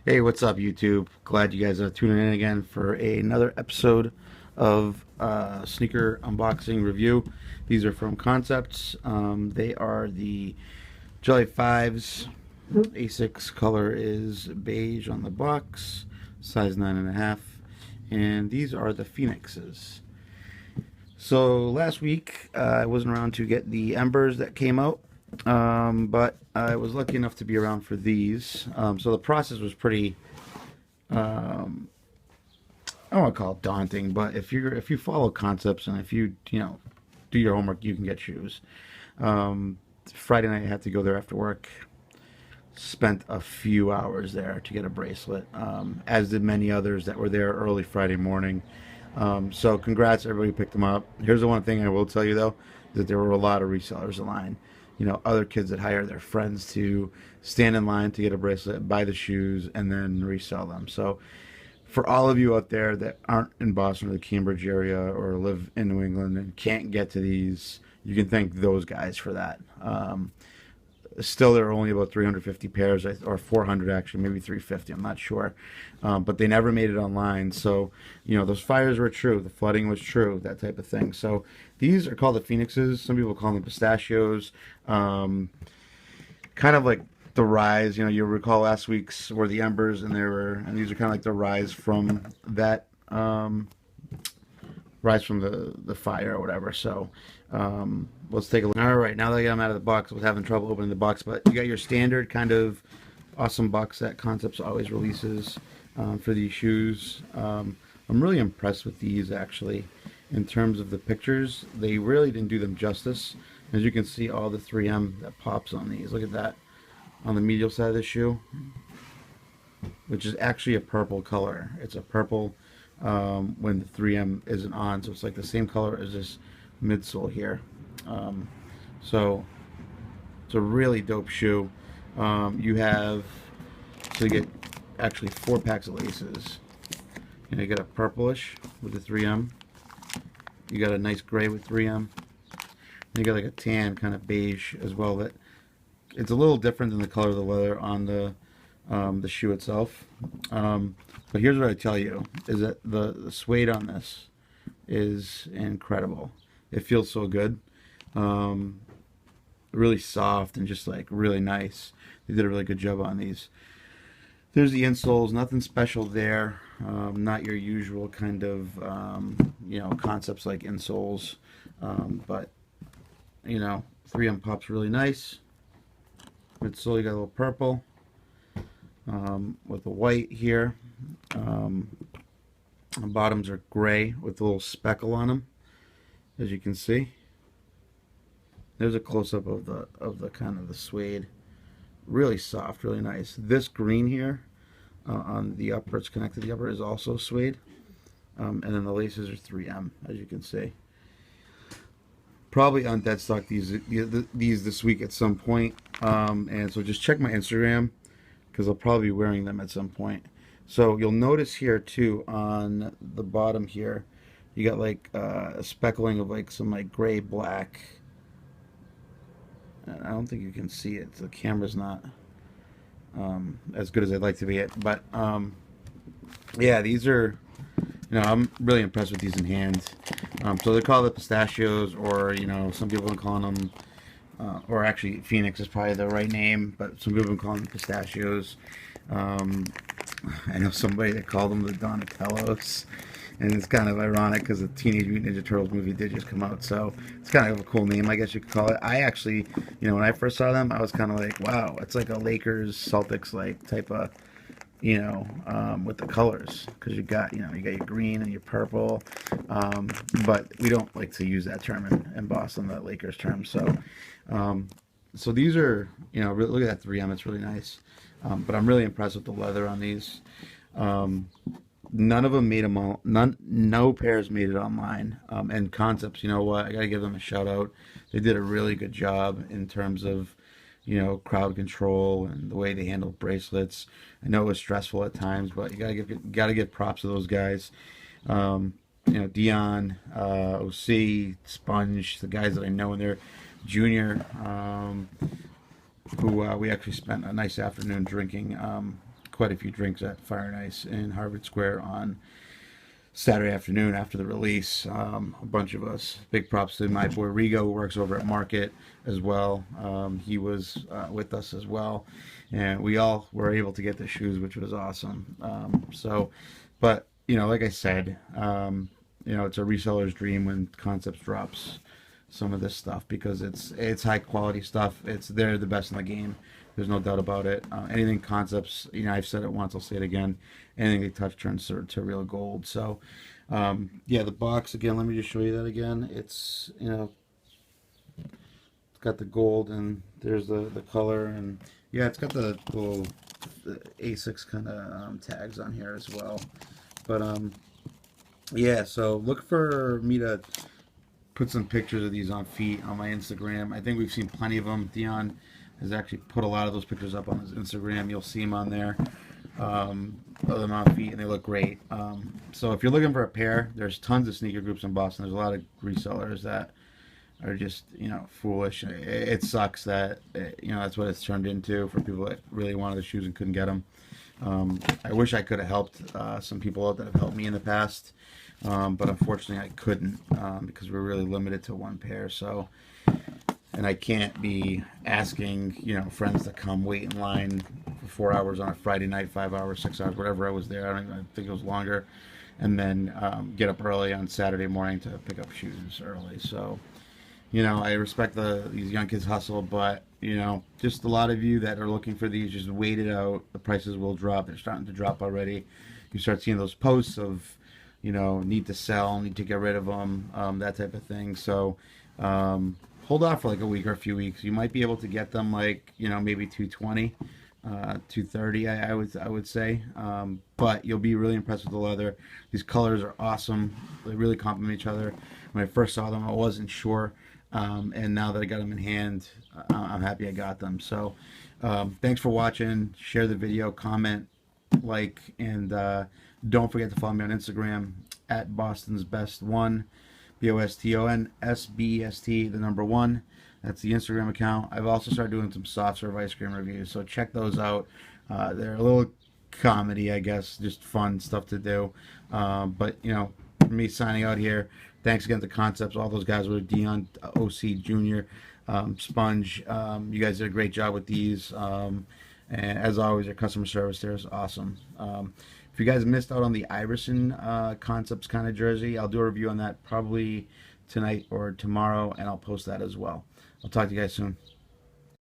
Hey, what's up, YouTube? Glad you guys are tuning in again for another episode of sneaker unboxing review. These are from Concepts. They are the Jelly 5s. Asics color is beige on the box, size 9.5. And these are the Phoenixes. So last week I wasn't around to get the Embers that came out, but I was lucky enough to be around for these. So the process was pretty um, I don't want to call it daunting, but if you follow concepts and if you do your homework, you can get shoes. Friday night I had to go there after work. Spent a few hours there to get a bracelet, as did many others that were there early Friday morning. So congrats, everybody who picked them up. Here's the one thing I will tell you though, is that there were a lot of resellers in line. Other kids that hire their friends to stand in line to get a bracelet, buy the shoes, and then resell them. So for all of you out there that aren't in Boston or the Cambridge area or live in New England and can't get to these, you can thank those guys for that. Still, there are only about 350 pairs, or 400 actually, maybe 350. I'm not sure, but they never made it online. So, those fires were true. The flooding was true. That type of thing. So these are called the Phoenixes. Some people call them pistachios. Kind of like the rise. You recall last week's were the embers, and these are kind of like the rise from that. Rise from the fire or whatever. So let's take a look. All right, now that I got them out of the box, I was having trouble opening the box, but you got your standard kind of awesome box that Concepts always releases for these shoes. I'm really impressed with these actually. In terms of the pictures, they really didn't do them justice. As you can see, all the 3M that pops on these. Look at that on the medial side of the shoe, which is actually a purple color. It's a purple when the 3M isn't on, so it's like the same color as this midsole here. So it's a really dope shoe. You get actually 4 packs of laces. You get a purplish with the 3M. You got a nice gray with 3M. You got like a tan kind of beige as well. That it's a little different than the color of the leather on the shoe itself. But here's what I tell you, is that the suede on this is incredible. It feels so good. Really soft and just like really nice. They did a really good job on these. There's the insoles, nothing special there. Not your usual kind of, concepts like insoles. But, 3M pop's really nice. Midsole, you got a little purple. With the white here. The bottoms are gray with a little speckle on them, as you can see. There's a close-up of the kind of the suede. Really soft, really nice. This green here on the upper, it's connected to the upper, is also suede. And then the laces are 3M, as you can see. Probably on dead stock these this week at some point. And so just check my Instagram, because I'll probably be wearing them at some point. So you'll notice here too on the bottom here, you got like a speckling of like some like gray black. I don't think you can see it. The camera's not as good as I'd like to be at. But yeah, these are, I'm really impressed with these in hand. So they're called the pistachios, or some people have been calling them, or actually Phoenix is probably the right name, but some people have been calling them pistachios. I know somebody that called them the Donatellos, and it's kind of ironic because the Teenage Mutant Ninja Turtles movie did just come out, so it's kind of a cool name, I guess you could call it. I actually, when I first saw them, I was kind of like, wow, it's like a Lakers Celtics like type of, with the colors, because you got your green and your purple, but we don't like to use that term in Boston, the Lakers term. So these are, look at that 3M, it's really nice. But I'm really impressed with the leather on these. None of them made them all. No pairs made it online. And Concepts, you know what? I gotta give them a shout out. They did a really good job in terms of, crowd control and the way they handled bracelets. I know it was stressful at times, but you gotta give props to those guys. Dion, OC, Sponge, the guys that I know in there, Junior, who we actually spent a nice afternoon drinking quite a few drinks at Fire and Ice in Harvard Square on Saturday afternoon after the release. A bunch of us. Big props to my boy Rigo, who works over at Market as well. He was with us as well, and we all were able to get the shoes, which was awesome. But like I said, it's a reseller's dream when Concepts drops some of this stuff, because it's high quality stuff. They're the best in the game. There's no doubt about it. Anything Concepts, I've said it once, I'll say it again. Anything they touch turns to real gold. So, yeah, the box again. Let me just show you that again. It's it's got the gold, and there's the color, and yeah, it's got the little Asics kind of tags on here as well. But yeah, so look for me to put some pictures of these on feet on my Instagram. I think we've seen plenty of them. Dion has actually put a lot of those pictures up on his Instagram. You'll see them on there, of them on feet, and they look great. So if you're looking for a pair, there's tons of sneaker groups in Boston. There's a lot of resellers that are just foolish. It sucks that that's what it's turned into for people that really wanted the shoes and couldn't get them. I wish I could have helped some people out that have helped me in the past, but unfortunately I couldn't, because we're really limited to one pair. So, and I can't be asking friends to come wait in line for 4 hours on a Friday night, 5 hours, 6 hours, whatever I was there. I think it was longer, and then get up early on Saturday morning to pick up shoes early. So, I respect these young kids' hustle, but just a lot of you that are looking for these, just wait it out. The prices will drop. They're starting to drop already. You start seeing those posts of need to sell, need to get rid of them, that type of thing. So hold off for like a week or a few weeks. You might be able to get them like maybe 220, 230. I would say, but you'll be really impressed with the leather. These colors are awesome. They really complement each other. When I first saw them, I wasn't sure. And now that I got them in hand, I'm happy I got them. So thanks for watching. Share the video, comment, like, and don't forget to follow me on Instagram at Boston's Best One, BOSTONSBEST, the number one. That's the Instagram account. I've also started doing some soft serve ice cream reviews, so check those out. They're a little comedy, I guess, just fun stuff to do. But me signing out here. Thanks again to Concepts, all those guys with Dion, OC Jr., Sponge. You guys did a great job with these. And as always, your customer service there is awesome. If you guys missed out on the Iverson Concepts kind of jersey, I'll do a review on that probably tonight or tomorrow, and I'll post that as well. I'll talk to you guys soon.